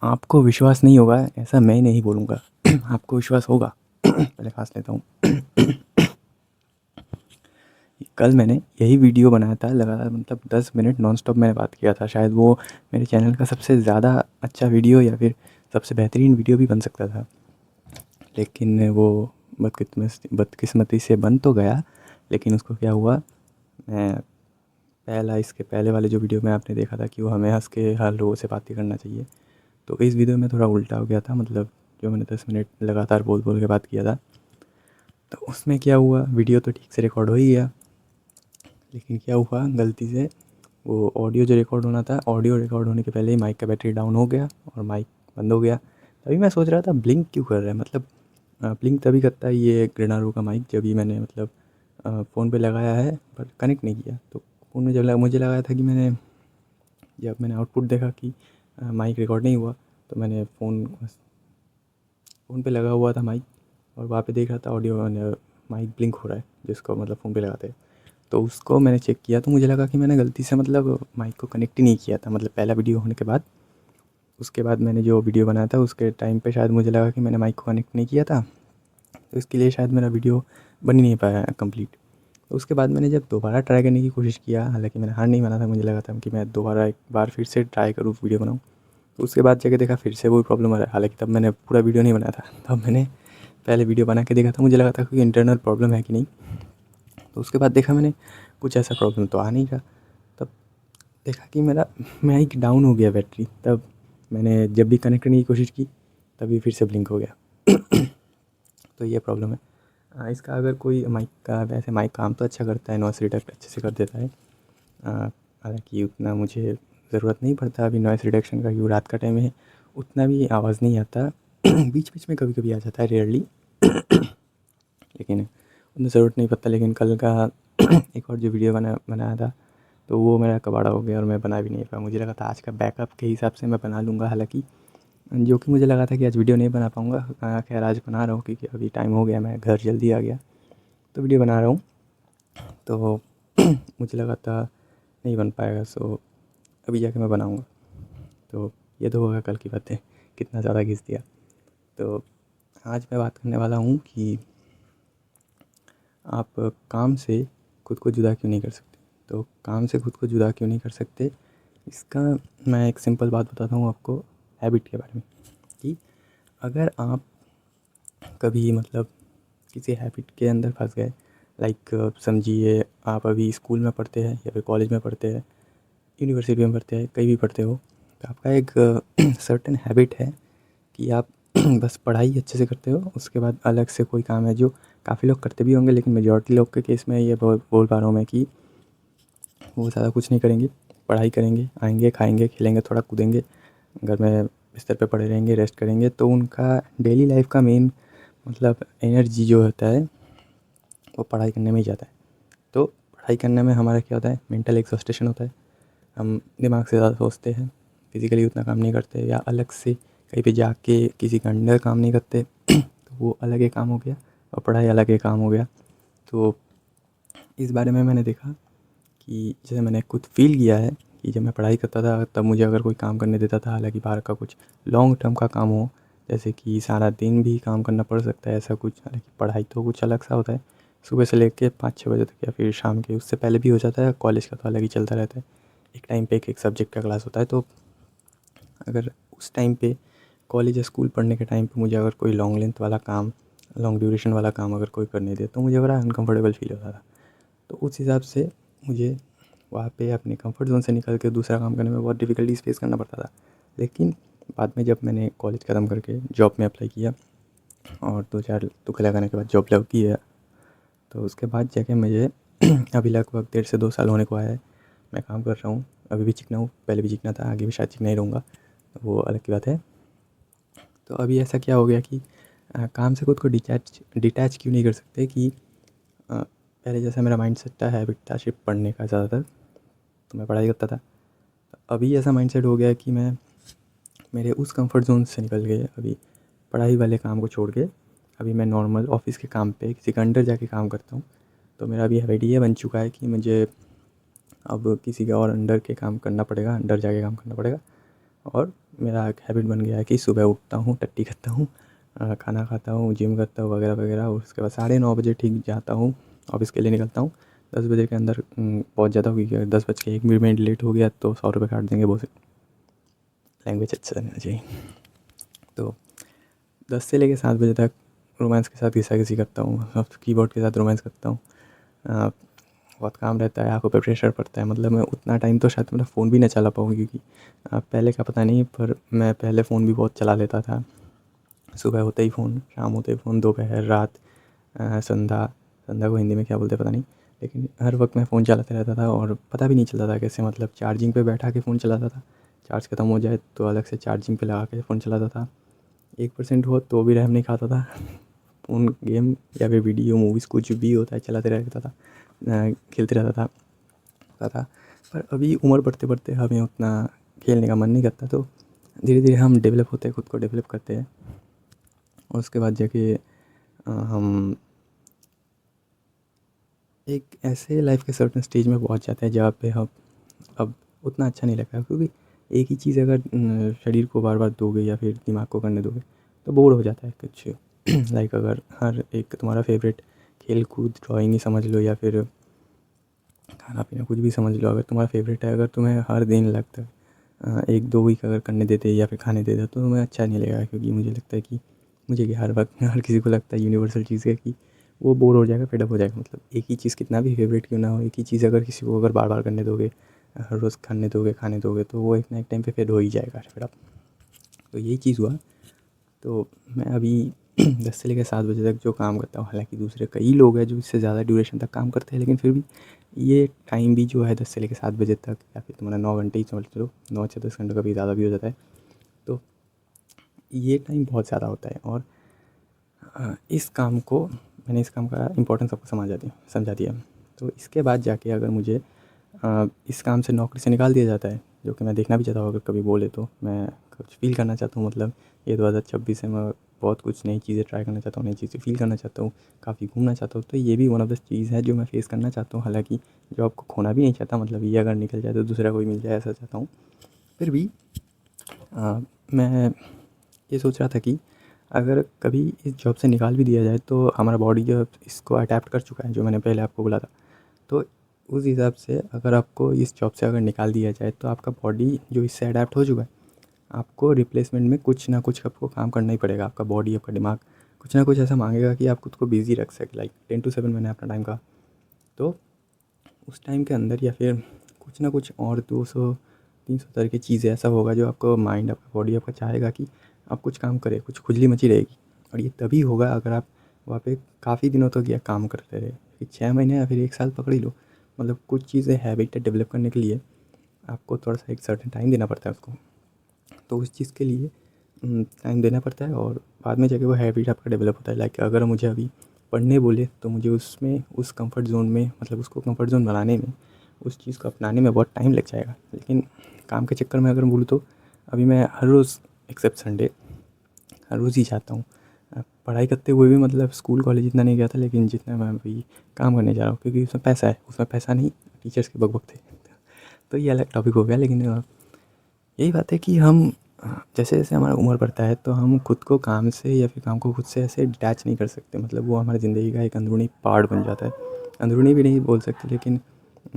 आपको विश्वास नहीं होगा ऐसा मैं नहीं बोलूँगा। आपको विश्वास होगा। पहले सांस लेता हूँ। कल मैंने यही वीडियो बनाया था लगातार, मतलब 10 मिनट नॉन स्टॉप मैंने बात किया था। शायद वो मेरे चैनल का सबसे ज़्यादा अच्छा वीडियो या फिर सबसे बेहतरीन वीडियो भी बन सकता था, लेकिन वो बदकिस्मती से बन तो गया। लेकिन उसको क्या हुआ, मैं इसके पहले वाले जो वीडियो में आपने देखा था कि वो हमें हंस के हर लोगों से बातें करना चाहिए, तो इस वीडियो में थोड़ा उल्टा हो गया था। मतलब जो मैंने 10 मिनट लगातार बोल बोल के बात किया था, तो उसमें क्या हुआ, वीडियो तो ठीक से रिकॉर्ड हो ही गया, लेकिन क्या हुआ गलती से वो ऑडियो जो रिकॉर्ड होना था, ऑडियो रिकॉर्ड होने के पहले ही माइक का बैटरी डाउन हो गया और माइक बंद हो गया। तभी मैं सोच रहा था ब्लिंक क्यों कर रहा है, मतलब ब्लिंक तभी करता है ये ग्रेनारो का माइक जब भी मैंने मतलब फ़ोन पे लगाया है पर कनेक्ट नहीं किया। तो फ़ोन में जब मुझे लगाया था कि जब मैंने आउटपुट देखा कि माइक रिकॉर्ड नहीं हुआ, तो मैंने फ़ोन पे लगा हुआ था माइक और वहाँ पे देख रहा था ऑडियो माइक ब्लिंक हो रहा है, जिसको मतलब फ़ोन पे लगाते हैं। तो उसको मैंने चेक किया तो मुझे लगा कि मैंने गलती से मतलब माइक को कनेक्ट ही नहीं किया था, मतलब पहला वीडियो होने के बाद। उसके बाद मैंने जो वीडियो बनाया था उसके टाइम पे शायद मुझे लगा कि मैंने माइक को कनेक्ट नहीं किया था, तो इसके लिए शायद मेरा वीडियो बन ही नहीं पाया कंप्लीट। तो उसके बाद मैंने जब दोबारा ट्राई करने की कोशिश किया, हालाँकि मैंने हार नहीं माना था, मुझे लगा था कि मैं दोबारा एक बार फिर से ट्राई करूँ वीडियो बनाऊँ। तो उसके बाद जाके देखा फिर से वही प्रॉब्लम आ रहा है। हालाँकि तब मैंने पूरा वीडियो नहीं बनाया था, तब मैंने पहले वीडियो बना के देखा था, मुझे लगा था कोई इंटरनल प्रॉब्लम है कि नहीं। तो उसके बाद देखा मैंने कुछ ऐसा प्रॉब्लम तो आ नहीं रहा। तब देखा कि मेरा माइक डाउन हो गया बैटरी। तब मैंने जब भी कनेक्ट करने की कोशिश की तभी फिर से ब्लिंक हो गया। तो ये प्रॉब्लम है। इसका अगर कोई माइक का, वैसे माइक काम तो अच्छा करता है, नॉइस रिडक्ट अच्छे से कर देता है। हालाँकि उतना मुझे ज़रूरत नहीं पड़ता अभी नॉइस रिडक्शन का, क्योंकि रात का टाइम है, उतना भी आवाज़ नहीं आता। बीच-बीच में कभी-कभी आ जाता है, रेयरली। लेकिन उतना ज़रूरत नहीं पड़ता। लेकिन कल का एक और जो वीडियो बनाया था, तो वो मेरा कबाड़ा हो गया और मैं बना भी नहीं पाया। मुझे लगा था आज का बैकअप के हिसाब से मैं बना लूँगा, हालाँकि जो कि मुझे लगा था कि आज वीडियो नहीं बना पाऊँगा। खैर आज बना रहा हूँ क्योंकि अभी टाइम हो गया, मैं घर जल्दी आ गया, तो वीडियो बना रहा हूँ। तो मुझे लगा था नहीं बन पाएगा, सो अभी जाके मैं बनाऊँगा। तो ये तो होगा कल की बातें, कितना ज़्यादा घिस दिया। तो आज मैं बात करने वाला हूँ कि आप काम से खुद को जुदा क्यों नहीं कर सकते। तो काम से खुद को जुदा क्यों नहीं कर सकते, इसका मैं एक सिंपल बात बताता हूँ आपको, हैबिट के बारे में। कि अगर आप कभी मतलब किसी हैबिट के अंदर फंस गए, लाइक समझिए आप अभी स्कूल में पढ़ते हैं या फिर कॉलेज में पढ़ते हैं, यूनिवर्सिटी में पढ़ते हैं, कहीं भी पढ़ते हो, तो आपका एक सर्टेन हैबिट है कि आप बस पढ़ाई अच्छे से करते हो, उसके बाद अलग से कोई काम है जो काफ़ी लोग करते भी होंगे, लेकिन मेजॉरिटी लोग के केस में ये बोल पा रहा हूँ मैं कि वो ज़्यादा कुछ नहीं करेंगे। पढ़ाई करेंगे, आएँगे, खाएँगे, खेलेंगे, थोड़ा कूदेंगे, घर में बिस्तर पे पड़े रहेंगे, रेस्ट करेंगे। तो उनका डेली लाइफ़ का मेन मतलब एनर्जी जो होता है वो पढ़ाई करने में ही जाता है। तो पढ़ाई करने में हमारा क्या होता है, मेंटल एग्ज़ॉस्टेशन होता है। हम दिमाग से ज़्यादा सोचते हैं, फिज़िकली उतना काम नहीं करते, या अलग से कहीं पे जाके किसी के अंडर काम नहीं करते। तो वो अलग एक काम हो गया और पढ़ाई अलग एक काम हो गया। तो इस बारे में मैंने देखा कि जैसे मैंने खुद फ़ील किया है कि जब मैं पढ़ाई करता था तब मुझे अगर कोई काम करने देता था, हालाँकि बाहर का कुछ लॉन्ग टर्म का काम हो, जैसे कि सारा दिन भी काम करना पड़ सकता है ऐसा कुछ, हालाँकि पढ़ाई तो कुछ अलग सा होता है, सुबह से लेके 5-6 बजे तक या फिर शाम के उससे पहले भी हो जाता है। कॉलेज का तो अलग ही चलता रहता है, एक टाइम पे एक सब्जेक्ट का क्लास होता है। तो अगर उस टाइम पे कॉलेज या स्कूल पढ़ने के टाइम पे मुझे अगर कोई लॉन्ग लेंथ वाला काम, लॉन्ग ड्यूरेशन वाला काम अगर कोई करने दे, तो मुझे बड़ा अनकम्फ़र्टेबल फ़ील होता था। तो उस हिसाब से मुझे वहाँ पे अपने कंफर्ट ज़ोन से निकल के दूसरा काम करने में बहुत डिफ़िकल्टीज़ फ़ेस करना पड़ता था। लेकिन बाद में जब मैंने कॉलेज ख़त्म करके जॉब में अप्लाई किया और 2-4 तुक्के लगाने के बाद जॉब लग गई है, तो उसके बाद जाके मुझे अभी लगभग 1.5 से 2 साल होने को आया है। मैं काम कर रहा हूँ, अभी भी चिकना हूँ, पहले भी चिकना था, आगे भी शायद चिकना ही रहूँगा, तो वो अलग की बात है। तो अभी ऐसा क्या हो गया कि काम से खुद को डिटैच क्यों नहीं कर सकते कि पहले जैसा मेरा माइंडसेट था, हैबिट था सिर्फ़ पढ़ने का ज़्यादातर, तो मैं पढ़ाई करता था। अभी ऐसा माइंडसेट हो गया है कि मैं मेरे उस कंफर्ट ज़ोन से निकल के अभी पढ़ाई वाले काम को छोड़ के अभी मैं नॉर्मल ऑफ़िस के काम पे किसी के अंडर जाके काम करता हूँ। तो मेरा अभी हैबिट ये बन चुका है कि मुझे अब किसी के और अंडर के काम करना पड़ेगा, अंडर जाके काम करना पड़ेगा। और मेरा एक हैबिट बन गया है कि सुबह उठता हूँ, टट्टी करता हूँ, खाना खाता हूँ, जिम करता हूँ वगैरह वगैरह, और उसके बाद 9:30 बजे ठीक जाता हूँ, ऑफ़िस के लिए निकलता हूँ। 10 बजे के अंदर पहुँच जाता हूँ, क्योंकि अगर 10 बज के 1 मिनट लेट हो गया तो 100 रुपये काट देंगे बॉस। लैंग्वेज अच्छा रहना चाहिए। तो 10 से लेके 7 बजे तक रोमांस के साथ घिसा-घिसी करता हूँ, अब कीबोर्ड के साथ रोमांस करता हूँ। बहुत काम रहता है, आँखों पे प्रेशर पड़ता है, मतलब मैं उतना टाइम तो शायद मेरा फ़ोन भी ना चला पाऊँ, क्योंकि पहले का पता नहीं, पर मैं पहले फ़ोन भी बहुत चला लेता था। सुबह होते ही फ़ोन, शाम होते ही फ़ोन, दोपहर, रात, संध्या। संध्या को हिंदी में क्या बोलते हैं पता नहीं, लेकिन हर वक्त मैं फ़ोन चलाते रहता था और पता भी नहीं चलता था कैसे, मतलब चार्जिंग पे बैठा के फ़ोन चलाता था, चार्ज ख़त्म हो जाए तो अलग से चार्जिंग पे लगा के फ़ोन चलाता था, 1% हो तो भी रैम नहीं खाता था। फ़ोन गेम या फिर वीडियो, मूवीज़ कुछ भी होता है चलाते रहता था, खेलते रहता था। पर अभी उम्र बढ़ते-बढ़ते हमें उतना खेलने का मन नहीं करता, तो धीरे-धीरे हम डेवलप होते हैं, खुद को डेवलप करते हैं, और उसके बाद जाके हम एक ऐसे लाइफ़ के सर्टेन स्टेज में पहुँच जाते हैं जहाँ पे हम अब उतना अच्छा नहीं लगता, क्योंकि एक ही चीज़ अगर शरीर को बार-बार दोगे या फिर दिमाग को करने दोगे तो बोर हो जाता है कुछ। लाइक अगर हर एक तुम्हारा फेवरेट खेल-कूद, ड्राइंग ही समझ लो या फिर खाना-पीना कुछ भी समझ लो, अगर तुम्हारा फेवरेट है, अगर तुम्हें हर दिन लगता है 1-2 वीक अगर करने देते या फिर खाने देते तो तुम्हें अच्छा नहीं लगेगा, क्योंकि मुझे लगता है कि मुझे क्या, हर वक्त हर किसी को लगता है यूनिवर्सल चीज़ है कि वो बोर हो जाएगा, फेड अप हो जाएगा। मतलब एक ही चीज़ कितना भी फेवरेट क्यों ना हो, एक ही चीज़ अगर किसी को अगर बार-बार करने दोगे, हर रोज़ खाने दोगे तो वो एक ना एक टाइम पे फेड हो ही जाएगा फेड अप। तो यही चीज़ हुआ। तो मैं अभी 10 से लेकर 7 बजे तक जो काम करता हूँ, हालाँकि दूसरे कई लोग हैं जो इससे ज़्यादा ड्यूरेशन तक काम करते हैं, लेकिन फिर भी ये टाइम भी जो है 10 से लेकर 7 बजे तक, या फिर तुम्हारा 9 घंटे ही समझ लो, 9 से 10 घंटे कभी ज़्यादा भी हो जाता है। तो ये टाइम बहुत ज़्यादा होता है, और इस काम को मैंने इस काम का इम्पोर्टेंस सबको समझा दिया। तो इसके बाद जाके अगर मुझे इस काम से नौकरी से निकाल दिया जाता है, जो कि मैं देखना भी चाहता हूँ, अगर कभी बोले तो मैं कुछ फ़ील करना चाहता हूँ, मतलब ये 2026 है, मैं बहुत कुछ नई चीज़ें ट्राई करना चाहता हूँ, नई चीज़ें फ़ील करना चाहता हूँ, काफ़ी घूमना चाहता हूँ, तो ये भी वन ऑफ द चीज़ है जो मैं फ़ेस करना चाहता हूँ। हालाँकि जॉब को खोना भी नहीं चाहता, मतलब ये अगर निकल जाए तो दूसरा कोई मिल जाए, ऐसा चाहता हूँ। फिर भी मैं ये सोच रहा था कि अगर कभी इस जॉब से निकाल भी दिया जाए तो हमारा बॉडी जो इसको अडैप्ट कर चुका है, जो मैंने पहले आपको बोला था। तो उस हिसाब से अगर आपको इस जॉब से अगर निकाल दिया जाए तो आपका बॉडी जो इससे अडैप्ट हो चुका है, आपको रिप्लेसमेंट में कुछ ना कुछ आपको काम करना ही पड़ेगा। आपका बॉडी, आपका दिमाग कुछ ना कुछ ऐसा माँगेगा कि आप खुद को बिज़ी रख सकें, लाइक 10 to 7 मैंने अपना टाइम कहा। तो उस टाइम के अंदर या फिर कुछ ना कुछ और 200-300 तरह की चीज़ें ऐसा होगा जो आपको माइंड, आपका बॉडी आपका चाहेगा कि आप कुछ काम करें, कुछ खुजली मची रहेगी, और ये तभी होगा अगर आप वहाँ पे काफ़ी दिनों तक यह काम करते रहे, कि 6 महीने या फिर 1 साल पकड़ ही लो। मतलब कुछ चीज़ें हैबिट डेवलप करने के लिए आपको थोड़ा-सा एक सर्टेन टाइम देना पड़ता है उसको। तो उस चीज़ के लिए टाइम देना पड़ता है, और बाद में जाके वो हैबिट आपका डेवलप होता है। लाइक अगर मुझे अभी पढ़ने बोले तो मुझे उसमें उस कम्फ़र्ट ज़ोन में, मतलब उसको कम्फ़र्ट ज़ोन बनाने में, उस चीज़ को अपनाने में बहुत टाइम लग जाएगा। लेकिन काम के चक्कर में अगर बोलूँ तो अभी मैं हर रोज़ एक्सेप्ट संडे हर रोज़ ही जाता हूँ। पढ़ाई करते हुए भी, मतलब स्कूल कॉलेज इतना नहीं गया था, लेकिन जितना मैं अभी काम करने जा रहा हूँ, क्योंकि उसमें पैसा है, उसमें पैसा नहीं, टीचर्स के बक-बक थे। तो ये अलग टॉपिक हो गया, लेकिन यही बात है कि हम जैसे-जैसे हमारा उम्र बढ़ता है तो हम खुद को काम से या फिर काम को खुद से ऐसे डिटैच नहीं कर सकते, मतलब वो हमारी ज़िंदगी का एक अंदरूनी पार्ट बन जाता है। अंदरूनी भी नहीं बोल सकते, लेकिन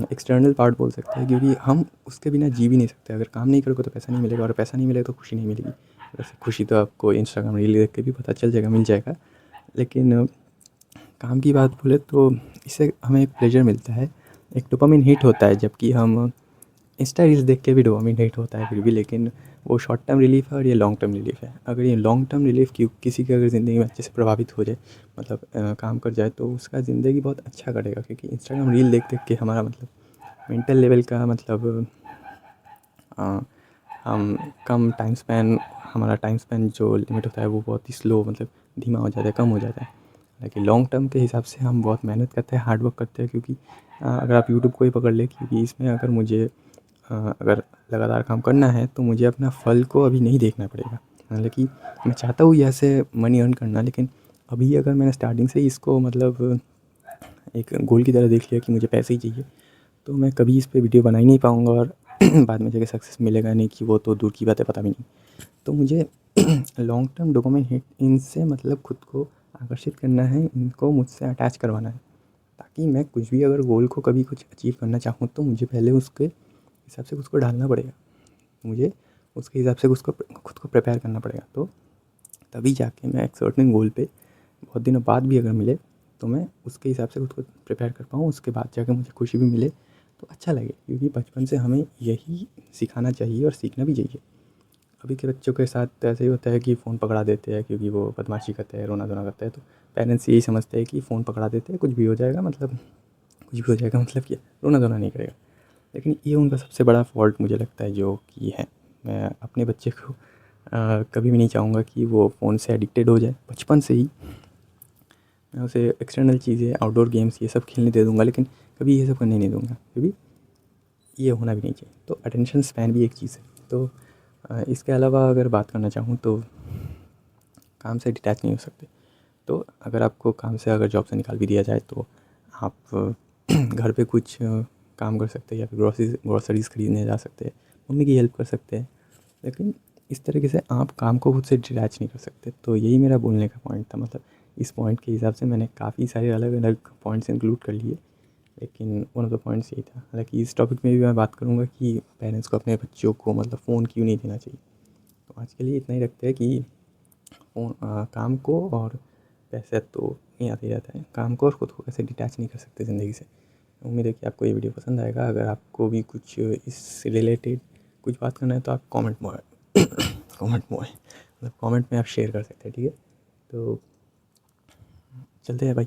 एक्सटर्नल पार्ट बोल सकते हैं, क्योंकि हम उसके बिना जी भी नहीं सकते। अगर काम नहीं करोगे तो पैसा नहीं मिलेगा, और पैसा नहीं मिलेगा तो खुशी नहीं मिलेगी। वैसे खुशी तो आपको इंस्टाग्राम रील देख के भी पता चल जाएगा, मिल जाएगा। लेकिन काम की बात बोले तो इससे हमें एक प्लेज़र मिलता है, एक डोपामाइन हिट होता है, जबकि हम इंस्टा रील्स देख के भी डोपामाइन हिट होता है फिर भी, लेकिन वो शॉर्ट टर्म रिलीफ़ है और ये लॉन्ग टर्म रिलीफ़ है। अगर ये लॉन्ग टर्म रिलीफ़ किसी की अगर ज़िंदगी में अच्छे से प्रभावित हो जाए, मतलब काम कर जाए, तो उसका ज़िंदगी बहुत अच्छा कटेगा, क्योंकि इंस्टाग्राम रील देख के हमारा मतलब मेंटल लेवल का, मतलब हम कम टाइम स्पैन हमारा टाइम स्पैन जो लिमिट होता है वो बहुत ही स्लो, मतलब धीमा हो जाता है, कम हो जाता है। लेकिन लॉन्ग टर्म के हिसाब से हम बहुत मेहनत करते हैं, हार्ड वर्क करते हैं, क्योंकि अगर आप यूट्यूब को ही पकड़ लें, क्योंकि इसमें अगर मुझे अगर लगातार काम करना है तो मुझे अपना फल को अभी नहीं देखना पड़ेगा। हालाँकि मैं चाहता हूँ ऐसे मनी अर्न करना, लेकिन अभी अगर मैंने स्टार्टिंग से ही इसको, मतलब एक गोल की तरह देख लिया कि मुझे पैसे ही चाहिए, तो मैं कभी इस पे वीडियो बना ही नहीं पाऊँगा, और बाद में जाके सक्सेस मिलेगा नहीं कि वो तो दूर की बात है, पता भी नहीं। तो मुझे लॉन्ग टर्म डोपामाइन हिट इनसे मतलब खुद को आकर्षित करना है, इनको मुझसे अटैच करवाना है, ताकि मैं कुछ भी अगर गोल को कभी कुछ अचीव करना चाहूँ तो मुझे पहले उसके हिसाब से उसको डालना पड़ेगा, मुझे उसके हिसाब से उसको खुद को प्रिपेयर करना पड़ेगा। तो तभी जाके मैं एक सर्टेन गोल पे बहुत दिनों बाद भी अगर मिले तो मैं उसके हिसाब से खुद को प्रिपेयर कर पाऊँ, उसके बाद जाके मुझे खुशी भी मिले तो अच्छा लगे। क्योंकि बचपन से हमें यही सिखाना चाहिए और सीखना भी चाहिए। अभी के बच्चों के साथ ऐसे ही होता है कि फ़ोन पकड़ा देते हैं क्योंकि वो बदमाशी करते हैं, रोना धोना करते हैं, तो पेरेंट्स यही समझते हैं कि फ़ोन पकड़ा देते हैं, कुछ भी हो जाएगा, मतलब कुछ भी हो जाएगा, मतलब क्या, रोना धोना नहीं करेगा। लेकिन ये उनका सबसे बड़ा फ़ॉल्ट मुझे लगता है जो कि है। मैं अपने बच्चे को कभी भी नहीं चाहूँगा कि वो फ़ोन से एडिक्टेड हो जाए बचपन से ही। मैं उसे एक्सटर्नल चीज़ें, आउटडोर गेम्स ये सब खेलने दे दूँगा, लेकिन कभी ये सब करने नहीं दूँगा, क्योंकि ये होना भी नहीं चाहिए। तो अटेंशन स्पैन भी एक चीज़ है। तो इसके अलावा अगर बात करना चाहूँ तो काम से डिटैच नहीं हो सकते। तो अगर आपको काम से, अगर जॉब से निकाल भी दिया जाए तो आप घर पे कुछ काम कर सकते हैं, या फिर ग्रोसरीज़ खरीदने जा सकते हैं, मम्मी की हेल्प कर सकते हैं। लेकिन इस तरीके से आप काम को खुद से डिटैच नहीं कर सकते। तो यही मेरा बोलने का पॉइंट था। मतलब इस पॉइंट के हिसाब से मैंने काफ़ी सारे अलग अलग पॉइंट्स इंक्लूड कर लिए, लेकिन वन ऑफ द पॉइंट्स यही था। हालांकि इस टॉपिक में भी मैं बात करूँगा कि पेरेंट्स को अपने बच्चों को मतलब फ़ोन क्यों नहीं देना चाहिए। तो आज के लिए इतना ही रखते हैं कि फ़ोन, काम को और पैसे तो नहीं आते ही रहता है, काम को और खुद को कैसे डिटैच नहीं कर सकते ज़िंदगी से। उम्मीद है कि आपको ये वीडियो पसंद आएगा। अगर आपको भी कुछ इस रिलेटेड कुछ बात करना है तो आप कमेंट में मतलब कमेंट में आप शेयर कर सकते हैं, ठीक है। तो चलते हैं भाई।